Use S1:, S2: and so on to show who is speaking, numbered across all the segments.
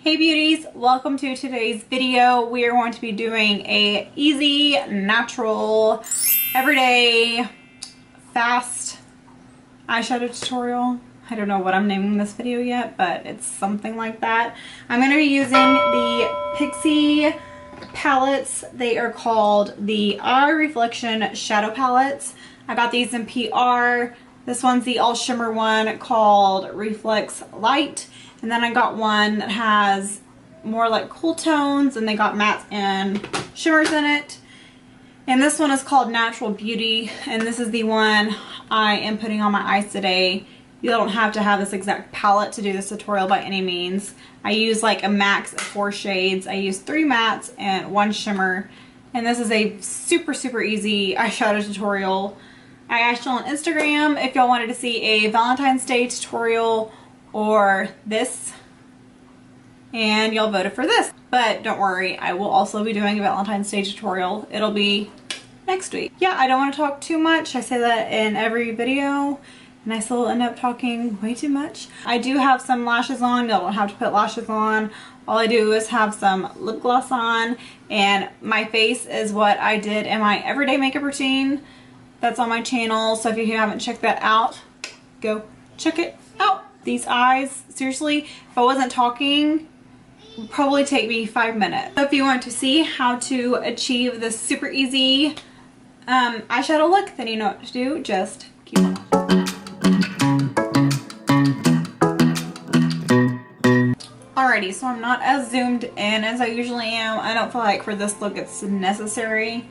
S1: Hey beauties, welcome to today's video. We are going to be doing a easy, natural, everyday, fast eyeshadow tutorial. I don't know what I'm naming this video yet, but it's something like that. I'm going to be using the Pixie palettes. They are called the Eye Reflection Shadow Palettes. I got these in PR. This one's the all shimmer one called Reflex Light. And then I got one that has more like cool tones, and they got mattes and shimmers in it. And this one is called Natural Beauty, and this is the one I am putting on my eyes today. You don't have to have this exact palette to do this tutorial by any means. I use like a max of 4 shades. I use 3 mattes and 1 shimmer. And this is a super easy eyeshadow tutorial. I asked y'all on Instagram if y'all wanted to see a Valentine's Day tutorial or this, and y'all voted for this. But don't worry, I will also be doing a Valentine's Day tutorial. It'll be next week. Yeah, I don't want to talk too much. I say that in every video and I still end up talking way too much. I do have some lashes on. Y'all don't have to put lashes on. All I do is have some lip gloss on, and my face is what I did in my everyday makeup routine. That's on my channel, so if you haven't checked that out, go check it out. These eyes, seriously, if I wasn't talking, would probably take me 5 minutes. So if you want to see how to achieve this super easy eyeshadow look, then you know what to do. Just keep on. Alrighty, so I'm not as zoomed in as I usually am. I don't feel like for this look it's necessary.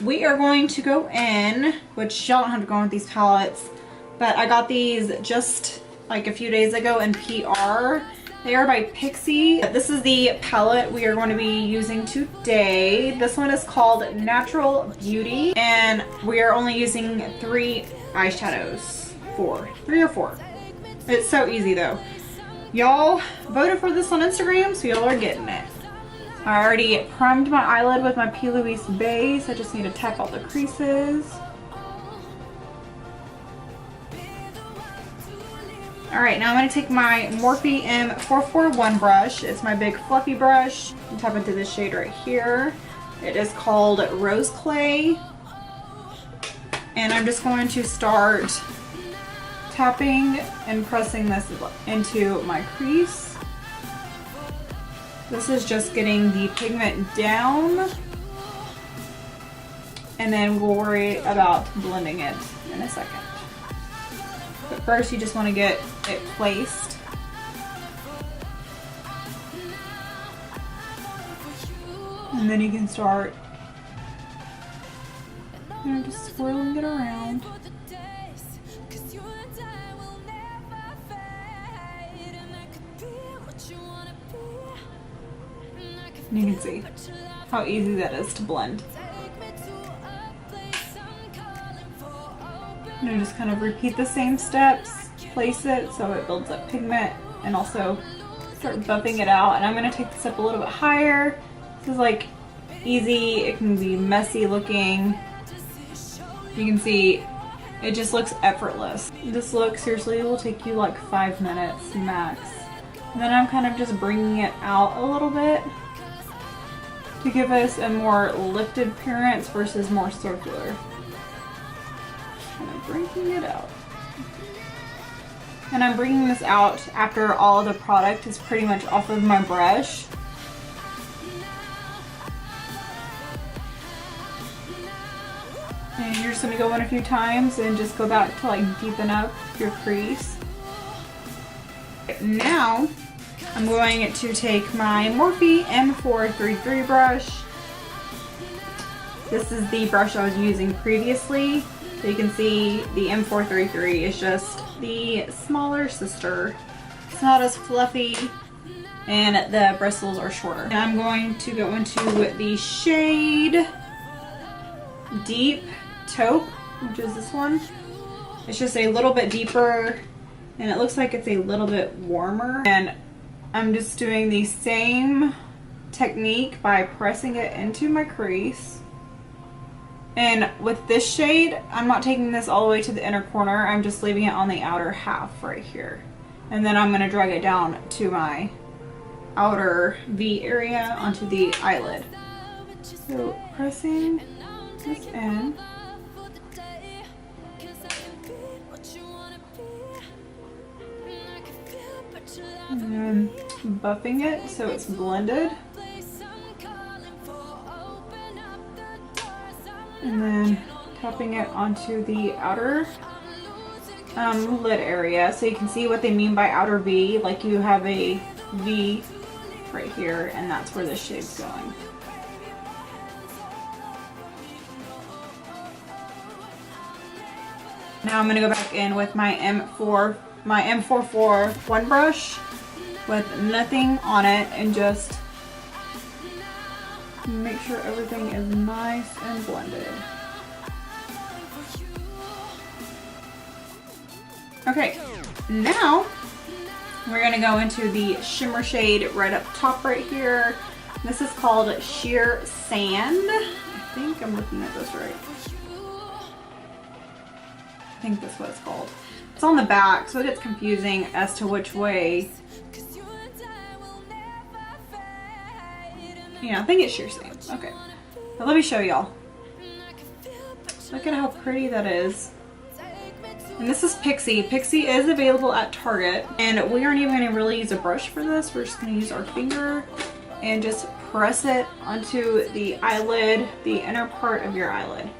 S1: We are going to go in, which y'all don't have to go in with these palettes, but I got these just like a few days ago in PR. They are by Pixie. This is the palette we are going to be using today. This one is called Natural Beauty, and we are only using 3 eyeshadows. 3 or 4. It's so easy though. Y'all voted for this on Instagram, so y'all are getting it. I already primed my eyelid with my P. Louise base. I just need to tap out the creases. Alright, now I'm going to take my Morphe M441 brush. It's my big fluffy brush. And tap into this shade right here. It is called Rose Clay. And I'm just going to start tapping and pressing this into my crease. This is just getting the pigment down. And then we'll worry about blending it in a second. But first you just want to get it placed. And then you can start, you know, just swirling it around. And you can see how easy that is to blend. And just kind of repeat the same steps, place it so it builds up pigment, and also start buffing it out. And I'm going to take this up a little bit higher. This is like easy, it can be messy looking. You can see it just looks effortless. This look seriously will take you like 5 minutes max. And then I'm kind of just bringing it out a little bit to give us a more lifted appearance versus more circular. Kind of bringing it out. And I'm bringing this out after all the product is pretty much off of my brush. And you're just going to go in a few times and just go back to like deepen up your crease. Now I'm going to take my Morphe M433 brush. This is the brush I was using previously. So you can see the M433 is just the smaller sister. It's not as fluffy and the bristles are shorter. And I'm going to go into the shade Deep Taupe, which is this one. It's just a little bit deeper and it looks like it's a little bit warmer. And I'm just doing the same technique by pressing it into my crease. And with this shade, I'm not taking this all the way to the inner corner. I'm just leaving it on the outer half right here. And then I'm going to drag it down to my outer V area onto the eyelid. So pressing this in. And then buffing it so it's blended. And then tapping it onto the outer lid area so you can see what they mean by outer V. Like you have a V right here, and that's where this shade's going. Now I'm going to go back in with my M44 one brush with nothing on it and just make sure everything is nice and blended. Okay, now we're going to go into the shimmer shade right up top right here. This is called Sheer Sand. I think I'm looking at this right. I think that's what it's called. It's on the back, so it gets confusing as to which way. Yeah, I think it's sheer sand. Okay, but let me show y'all. Look at how pretty that is. And this is Pixie. Pixie is available at Target, and we aren't even going to really use a brush for this. We're just going to use our finger and just press it onto the eyelid, the inner part of your eyelid.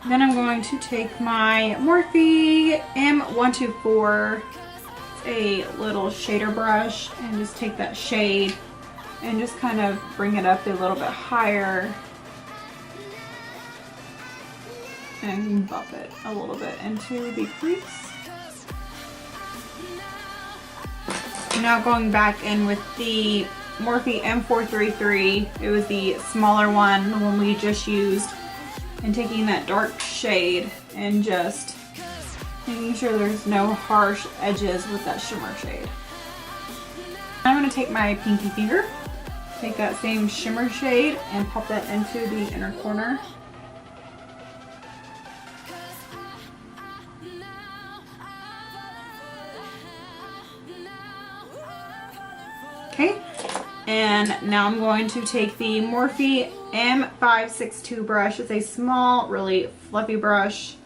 S1: Then I'm going to take my Morphe M124, a little shader brush, and just take that shade and just kind of bring it up a little bit higher and buff it a little bit into the crease. Now going back in with the Morphe M433, it was the smaller one, the one we just used, and taking that dark shade and just making sure there's no harsh edges with that shimmer shade. I'm going to take my pinky finger, take that same shimmer shade and pop that into the inner corner. Okay, and now I'm going to take the Morphe M562 brush. It's a small, really fluffy brush.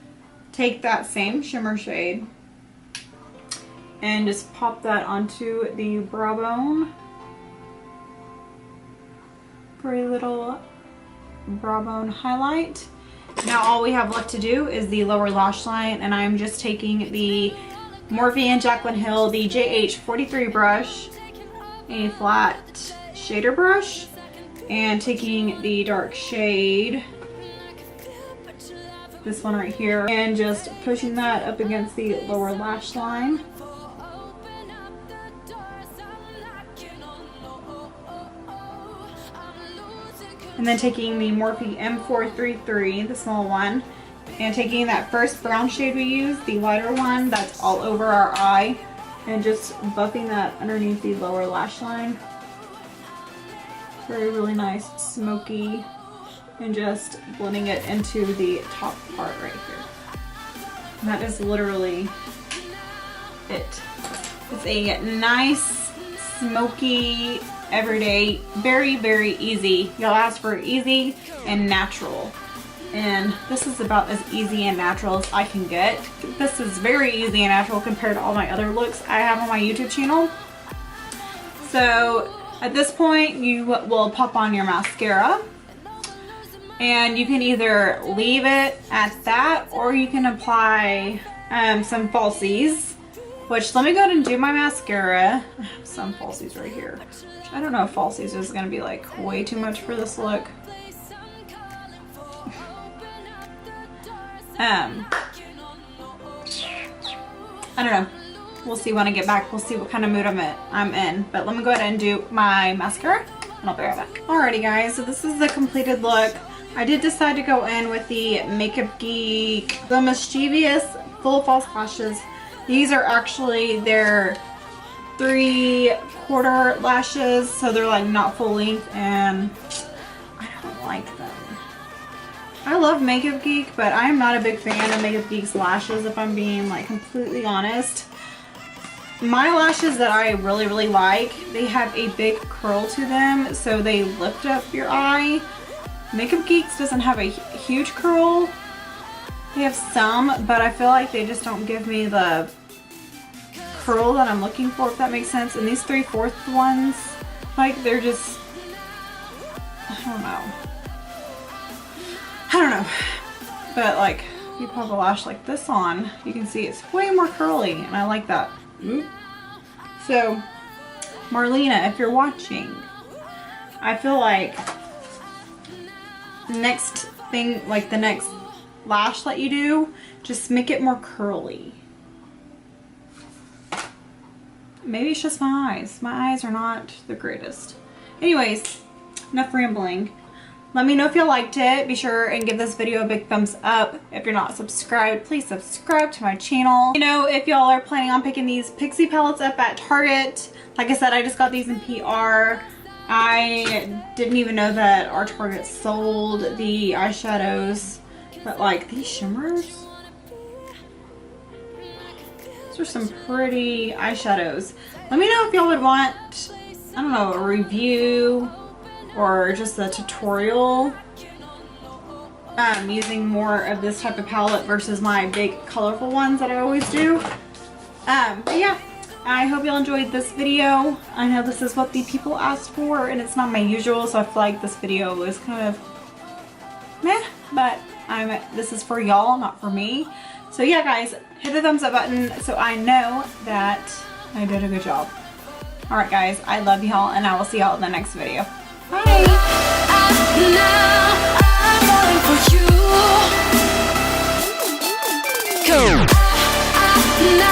S1: Take that same shimmer shade and just pop that onto the brow bone for a little brow bone highlight. Now all we have left to do is the lower lash line, and I'm just taking the Morphe and Jaclyn Hill, the JH43 brush, a flat shader brush, and taking the dark shade, this one right here, and just pushing that up against the lower lash line. And then taking the Morphe M433, the small one, and taking that first brown shade we used, the lighter one that's all over our eye, and just buffing that underneath the lower lash line. Very, really nice, smoky, and just blending it into the top part right here. And that is literally it. It's a nice, smoky, everyday, very, very easy. Y'all asked for easy and natural. And this is about as easy and natural as I can get. This is very easy and natural compared to all my other looks I have on my YouTube channel. So at this point, you will pop on your mascara. And you can either leave it at that, or you can apply some falsies. Which, let me go ahead and do my mascara. I have some falsies right here. Which I don't know if falsies is going to be like way too much for this look. I don't know. We'll see when I get back. We'll see what kind of mood I'm in. But let me go ahead and do my mascara, and I'll be right back. Alrighty guys, so this is the completed look. I did decide to go in with the Makeup Geek, the Mischievous Full False Lashes. These are actually their 3/4 lashes, so they're like not full length, and I don't like them. I love Makeup Geek, but I am not a big fan of Makeup Geek's lashes, if I'm being like completely honest. My lashes that I really like, they have a big curl to them, so they lift up your eye. Makeup Geek's doesn't have a huge curl. They have some, but I feel like they just don't give me the curl that I'm looking for, if that makes sense. And these 3/4 ones, like, they're just, I don't know. But like, if you pop a lash like this on, you can see it's way more curly, and I like that. So, Marlena, if you're watching, I feel like next thing, like the next lash that you do, just make it more curly. Maybe it's just my eyes. My eyes are not the greatest. Anyways, enough rambling. Let me know if you liked it. Be sure and give this video a big thumbs up. If you're not subscribed, please subscribe to my channel. You know, if y'all are planning on picking these Pixie palettes up at Target, like I said, I just got these in PR. I didn't even know that our Target sold the eyeshadows, but like these shimmers, these are some pretty eyeshadows. Let me know if y'all would want, I don't know, a review or just a tutorial using more of this type of palette versus my big colorful ones that I always do. But yeah, I hope y'all enjoyed this video. I know this is what the people asked for, and it's not my usual, so I feel like this video was kind of meh, but this is for y'all, not for me. So yeah, guys, hit the thumbs up button so I know that I did a good job. Alright guys, I love y'all, and I will see y'all in the next video. Bye! Now I'm falling for you.